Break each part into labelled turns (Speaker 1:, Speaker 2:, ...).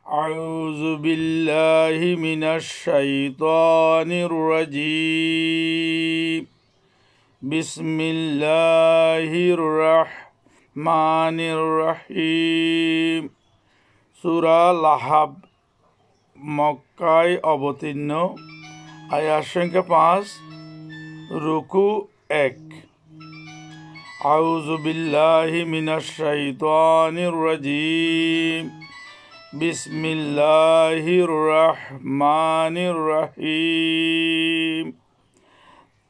Speaker 1: أعوذ بالله من الشيطان الرجيم بسم الله الرحمن الرحيم সূরা লাহাব মক্কায় অবতীর্ণ আয়াত সংখ্যা 5 রুকু 1 আউযু বিল্লাহি মিনাশ শাইতানির রাজীম বিসমিল্লাহির রহমানির রহিম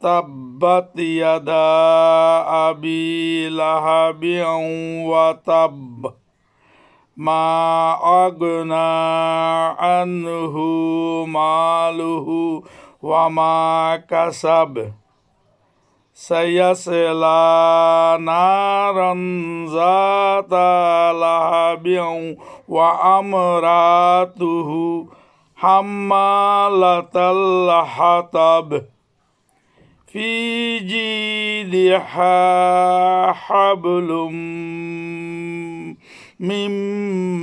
Speaker 1: তাব্বাত ইয়াদা আবি লাহাবিন ওয়া তাব মা আগনা আনহু মালুহু ওয়া মা কাসাব সায়াসলা নারান যাতা লাহাবিন ওয়া আমরাতুহু হাম্মালাতাল হাতাব ফি জিদিহা হাবলুম মিন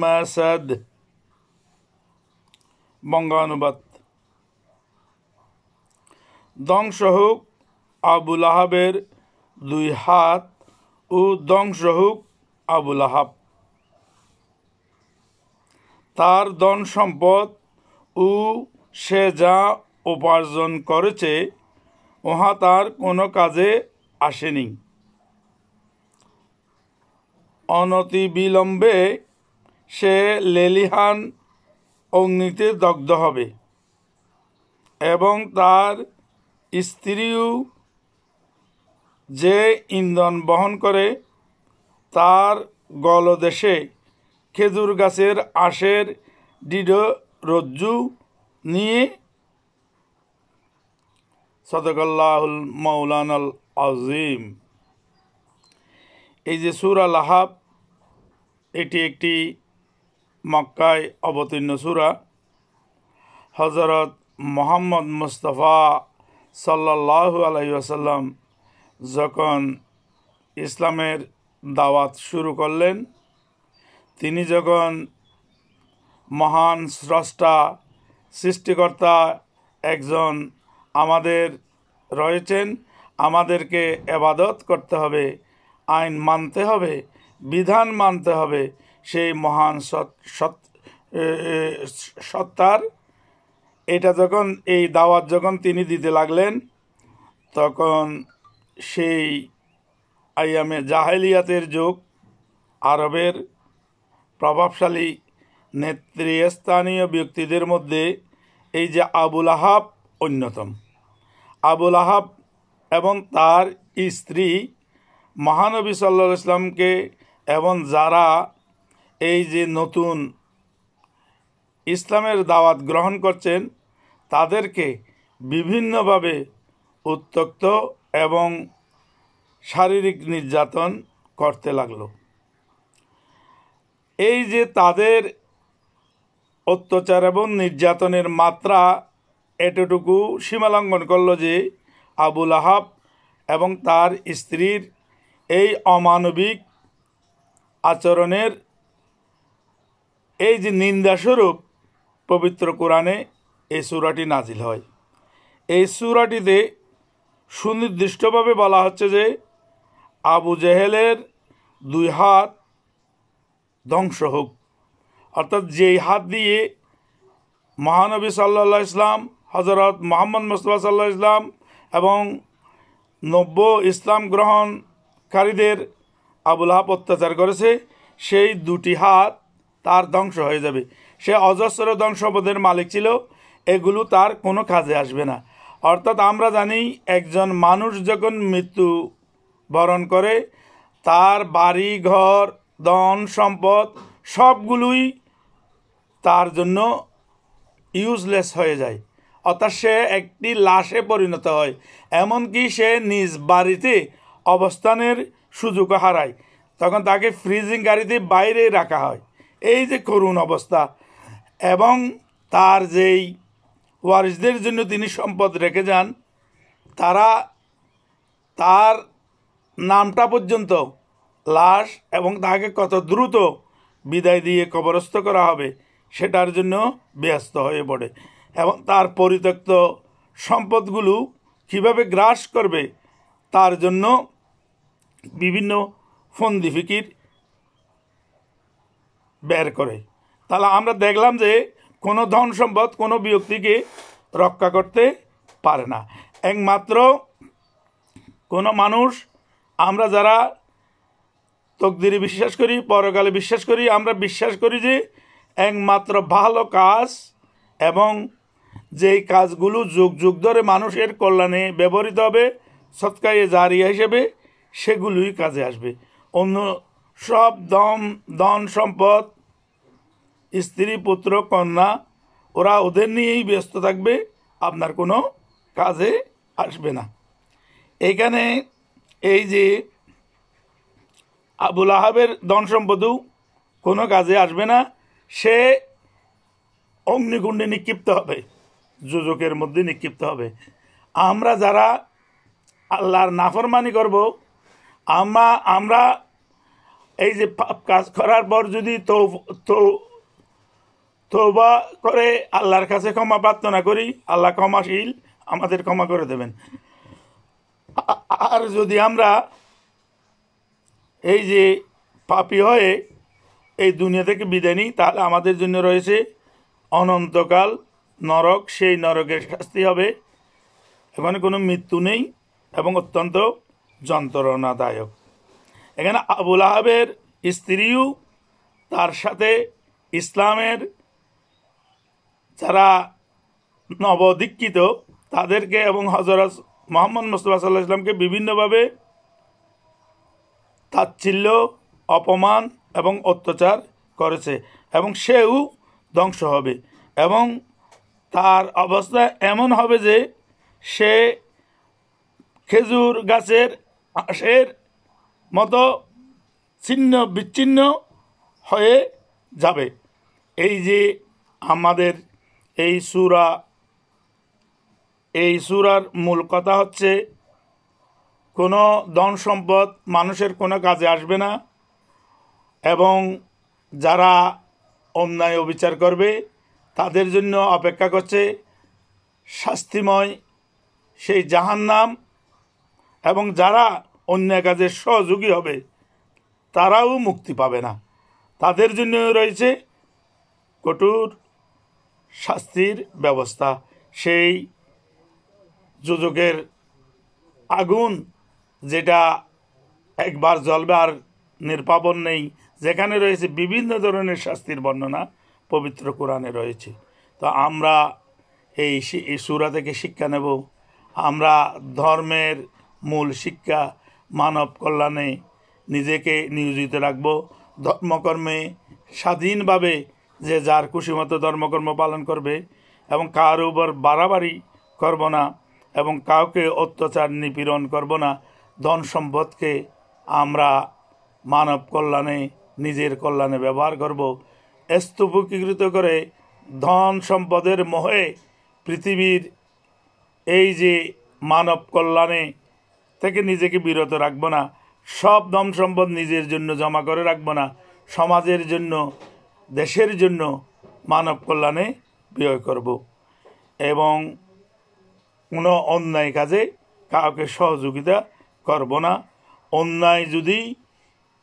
Speaker 1: মাসাদ। বঙ্গানুবাদ। ধ্বংস হোক আবু লাহাবের 2 হাত ও ধ্বংস হোক আবু লাহাব, তার ধন সম্পদ ও সে যা উপার্জন করেছে উহা তার কোনো কাজে আসেনি। অনতি বিলম্বে সে লেলিহান অগ্নিতে দগ্ধ হবে এবং তার স্ত্রীও যে ইন্ধন বহন করে তার গলদেশে খেজুর গাছের আঁশের দৃঢ় রজ্জু নিয়ে। সাদাকাল্লাহুল মাওলানাল আযীম। এই যে সূরা লাহাব, এটি একটি মক্কায় অবতীর্ণ সূরা। হযরত মুহাম্মদ মুস্তাফা সাল্লাল্লাহু আলাইহি ওয়াসাল্লাম যখন ইসলামের দাওয়াত শুরু করলেন, তিনি যখন মহান স্রষ্টা সৃষ্টিকর্তা একজন আমাদের রয়েছেন, আমাদেরকে ইবাদত করতে হবে, আইন মানতে হবে, বিধান মানতে হবে, সেই মহান সত্তার এটা যখন এই দাওয়াত যখন তিনি দিতে লাগলেন, তখন সেই আইয়ামে জাহেলিয়াতের যুগ, আরবের প্রভাবশালী নেতৃস্থানীয় ব্যক্তিদের মধ্যে এই যে আবু লাহাব অন্যতম। আবু লাহাব এবং তার স্ত্রী মহানবী সাল্লাল্লাহু আলাইহি ওয়াসাল্লামকে এবং যারা এই যে নতুন ইসলামের দাওয়াত গ্রহণ করছেন তাদেরকে বিভিন্নভাবে উত্ত্যক্ত এবং শারীরিক নির্যাতন করতে লাগলো। এই যে তাদের অত্যাচার এবং নির্যাতনের মাত্রা এতটুকু সীমালঙ্ঘন করলো যে আবু লাহাব এবং তার স্ত্রীর এই অমানবিক আচরণের এই যে নিন্দাস্বরূপ পবিত্র কোরআনে এই সূরাটি নাজিল হয়। এই সূরাটিতে সুনির্দিষ্টভাবে বলা হচ্ছে যে আবু জেহেলের 2 হাত ধ্বংস হোক, অর্থাৎ যেই হাত দিয়ে মহানবী সাল্লাল্লাহু আলাইহি ওয়াসাল্লাম, হযরত মুহাম্মদ মুস্তাফা সাল্লাল্লাহু আলাইহি ওয়াসাল্লাম এবং 90 ইসলাম গ্রহণকারীদের আবু লাহাব অত্যাচার করেছে, সেই 2টি হাত তার ধ্বংস হয়ে যাবে। সে অজস্র ধন সম্পদের মালিক ছিল, এগুলো তার কোনো কাজে আসবে না। অর্থাৎ আমরা জানি একজন মানুষ যখন মৃত্যু বরণ করে তার বাড়ি ঘর ধন সম্পদ সবগুলোই তার জন্য ইউজলেস হয়ে যায়, অর্থাৎ সে একটি লাশে পরিণত হয়। এমনকি সে নিজ বাড়িতে অবস্থানের সুযোগও হারায়, তখন তাকে ফ্রিজিং গাড়িতে বাইরে রাখা হয়। এই যে করুণ অবস্থা, এবং তার যেই ওয়ারিসদের জন্য তিনি সম্পদ রেখে যান, তারা তার নামটা পর্যন্ত লাশ এবং তাকে কত দ্রুত বিদায় দিয়ে কবরস্থ করা হবে সেটার জন্য ব্যস্ত হয়ে পড়ে এবং তার পরিত্যক্ত সম্পদগুলো কিভাবে গ্রাস করবে তার জন্য বিভিন্ন ফন্দি ফিকির বের করে। তাহলে আমরা দেখলাম যে কোনো ধন সম্পদ কোনো ব্যক্তিকে রক্ষা করতে পারে না। একমাত্র কোনো মানুষ, আমরা যারা তকদিরে বিশ্বাস করি, পরকালে বিশ্বাস করি, আমরা বিশ্বাস করি যে একমাত্র ভালো কাজ এবং যেই কাজগুলো যুগ যুগ ধরে মানুষের কল্যাণে ব্যবহৃত হবে সৎকায়ে জারিয়া হিসেবে, সেগুলোই কাজে আসবে। অন্য সব ধন সম্পদ, স্ত্রী পুত্র কন্যা, ওরা ওদের নিয়েই ব্যস্ত থাকবে, আপনার কোনো কাজে আসবে না। এইখানে এই যে আবুল আহাবের ধন সম্পদও কোনো কাজে আসবে না, সে অগ্নিকুণ্ডে নিক্ষিপ্ত হবে, যোজকের মধ্যে নিক্ষিপ্ত হবে। আমরা যারা আল্লাহর নাফরমানি করব, আমরা এই যে কাজ করার পর যদি তওবা করে আল্লাহর কাছে ক্ষমা প্রার্থনা করি, আল্লাহ ক্ষমাশীল, আমাদের ক্ষমা করে দেবেন। আর যদি আমরা এই যে পাপী হয়ে এই দুনিয়া থেকে বিদায় নিই, তাহলে আমাদের জন্য রয়েছে অনন্তকাল নরক। সেই নরকের শাস্তি হবে, এখানে কোনো মৃত্যু নেই এবং অত্যন্ত যন্ত্রণাদায়ক। এখানে আবুল আহাবের স্ত্রীও, তার সাথে ইসলামের যারা নবদীক্ষিত তাদেরকে এবং হযরত মুহাম্মদ মুস্তাফা সাল্লাল্লাহু আলাইহি ওয়াসাল্লামকে বিভিন্নভাবে তাচ্ছিল্য, অপমান এবং অত্যাচার করেছে এবং সেও ধ্বংস হবে এবং তার অবস্থা এমন হবে যে সে খেজুর গাছের আঁশের মতো ছিন্ন বিচ্ছিন্ন হয়ে যাবে। এই যে আমাদের এই সূরার মূল কথা হচ্ছে কোনো ধন সম্পদ মানুষের কোনো কাজে আসবে না এবং যারা অন্যায় অবিচার করবে তাদের জন্য অপেক্ষা করছে শাস্তিময় সেই জাহান্নাম, এবং যারা অন্যায় কাজে সহযোগী হবে তারাও মুক্তি পাবে না, তাদের জন্য রয়েছে কঠোর শাস্তির ব্যবস্থা। সেই যোজকের আগুন যেটা একবার জ্বলবে আর নির্বাপন নেই, যেখানে রয়েছে বিভিন্ন ধরনের শাস্তির বর্ণনা পবিত্র কোরআনে রয়েছে। তো আমরা এই সূরা থেকে শিক্ষা নেব, আমরা ধর্মের মূল শিক্ষা মানব কল্যাণে নিজেকে নিয়োজিত রাখব, ধর্মকর্মে স্বাধীনভাবে যে যার খুশি মতো ধর্মকর্ম পালন করবে এবং কার উপর বাড়াবাড়ি করব না এবং কাউকে অত্যাচার নিপীড়ন করব না। ধন সম্পদকে আমরা মানব কল্যাণে, নিজের কল্যাণে ব্যবহার করব। স্তূপীকৃত করে ধন সম্পদের মোহে পৃথিবীর এই যে মানব কল্যাণে থেকে নিজেকে বিরত রাখব না। সব ধন সম্পদ নিজের জন্য জমা করে রাখব না, সমাজের জন্য, দেশের জন্য, মানব কল্যাণে ব্যয় করব এবং কোনো অন্যায় কাজে কাউকে সহযোগিতা করব না। অন্যায় যদি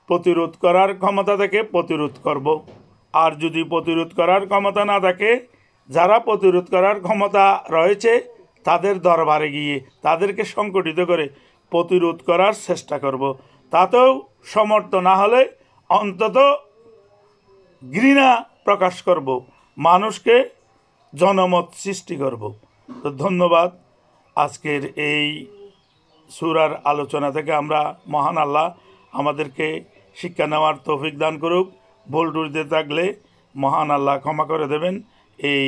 Speaker 1: প্রতিরোধ করার ক্ষমতা থাকে প্রতিরোধ করব, আর যদি প্রতিরোধ করার ক্ষমতা না থাকে, যারা প্রতিরোধ করার ক্ষমতা রয়েছে তাদের দরবারে গিয়ে তাদেরকে সংগঠিত করে প্রতিরোধ করার চেষ্টা করব। তাতেও সমর্থ না হলে অন্তত ঘৃণা প্রকাশ করব, মানুষকে জনমত সৃষ্টি করব। তো ধন্যবাদ। আজকের এই সূরার আলোচনা থেকে আমরা মহান আল্লাহ আমাদেরকে শিক্ষা নেওয়ার তৌফিক দান করুক। ভুল টুটিতে থাকলে মহান আল্লাহ ক্ষমা করে দেবেন। এই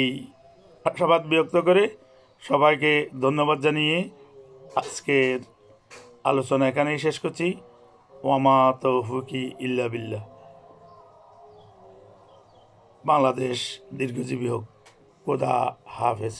Speaker 1: আশাবাদ ব্যক্ত করে সবাইকে ধন্যবাদ জানিয়ে আজকের আলোচনা এখানেই শেষ করছি। ওয়ামা তৌফিকি ইল্লা বিল্লাহ। বাংলাদেশ দীর্ঘজীবী হোক। খোদা হাফেজ।